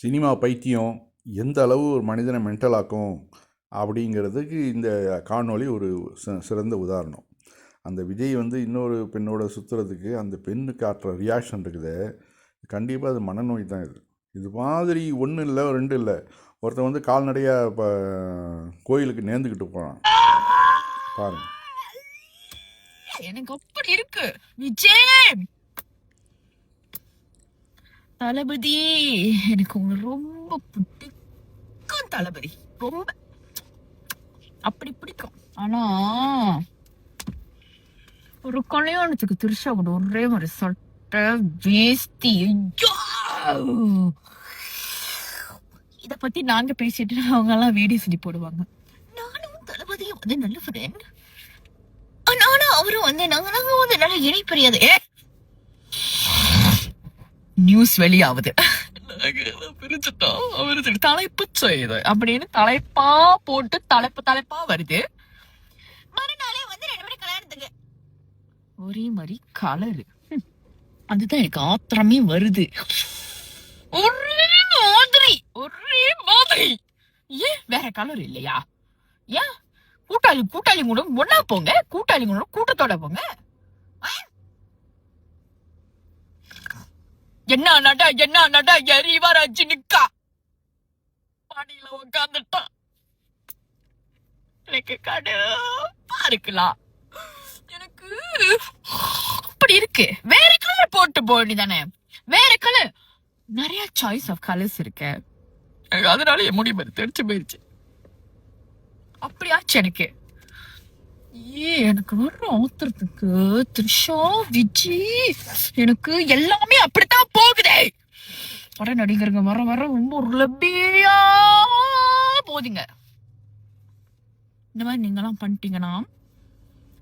Cinema பைத்தியம் எந்த அளவு ஒரு மனிதனை மென்டலாக்கும் அப்படிங்கிறதுக்கு இந்த காணொளி ஒரு சிறந்த உதாரணம். அந்த விஜய் வந்து இன்னொரு பெண்ணோட சுற்றுறதுக்கு அந்த பெண்ணுக்கு ஆற்ற ரியாக்ஷன் இருக்குது, கண்டிப்பாக அது மனநோய் தான். இது மாதிரி ஒன்று இல்லை ரெண்டு இல்லை, ஒருத்தன் வந்து கால்நடையாக இப்போ கோயிலுக்கு நேர்ந்துக்கிட்டு போகிறான் பாருங்க. எனக்கு அப்படி இருக்கு விஜய் தளபதி, எனக்கு உங்களை ரொம்ப பிடிக்கும் தளபதி, ரொம்ப அப்படி பிடிக்கும். ஆனா ஒரு கல்யாணத்துக்கு திருஷா கூட ஒரே மாதிரி சட்டை வேஷ்டி, இத பத்தி நாங்க பேசிட்டு அவங்க எல்லாம் வீடியோ செஞ்சு போடுவாங்க. நானும் தளபதியும் வந்து நல்ல ஃப்ரெண்ட், ஆனா அவரும் வந்து நாங்க வந்து நல்ல இணைப்பறியாது நியூஸ் வெளியாகுது, பிரிச்சுட்டோம் அவரு தலைப்பு செய்யுது அப்படின்னு தலைப்பா போட்டு தலைப்பா வருது. மறுநாளே வந்து 2 பேரும் கல்யாணத்துக்கு ஒரே மாதிரி கலரு. அதுதான் எனக்கு ஆத்திரமே வருது. ஒரே மாதிரி ஏன் வேற கலர் இல்லையா? ஏன் கூட்டாளி கூட ஒன்னா போங்க, கூட்டாளி கூட கூட்டத்தோட போங்க. என்ன நட எரிவராஜி நிக்கா பாடியில உட்காந்துட்டான். எனக்கு கடுப்பா இருக்கலாம். எனக்கு அப்படி இருக்கு. வேற கலர் போட்டு போடி தானே, வேற கலர். நிறைய சாய்ஸ் ஆஃப் கலர்ஸ் இருக்கு. அதனால என் முடி மாதிரி தெரிச்சு போயிருச்சு. அப்படியாச்சு எனக்கு. எனக்கு வர்ற ஆத்திரத்துக்கு த்ரிஷா விஜய் எனக்கு எல்லாமே அப்படித்தான் போகுதே. வர நடிகருங்க வர ரொம்ப லப்பியா போதுங்க. இந்த மாதிரி நீங்க எல்லாம் பண்ணிட்டீங்கன்னா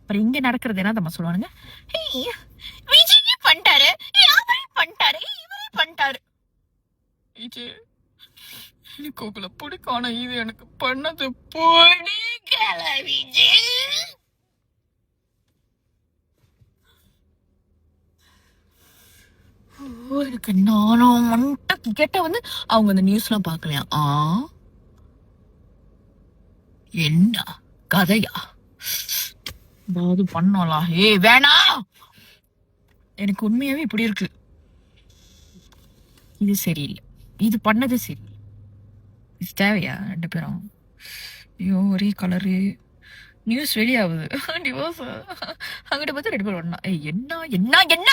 அப்புறம் இங்க நடக்கிறது என்ன நம்ம சொல்லுவானுங்க, விஜய் பண்ணிட்டாரு, அவரே பண்ணிட்டாரு, இவரே பண்ணிட்டாரு. விஜய் எனக்கு உங்களை பிடிக்கும், ஆனா இது எனக்கு பண்ணது பிடிக்கல விஜய். எனக்கு நானும் மண்டக்கு கேட்ட வந்து அவங்க அந்த நியூஸ் எல்லாம் பாக்கலையா? என்ன கதையா ஏதாவது பண்ணலாம்? வேணாம், எனக்கு உண்மையாவே இப்படி இருக்கு. இது சரியில்லை, இது பண்ணது சரியில்லை. இது தேவையா 2 பேரும்? ஐயோ ஒரே கலரு, நியூஸ் வெளியாகுது, டிவோர்ஸ் அங்கிட்ட பார்த்து 2 பேரும் ஒண்ணா. என்ன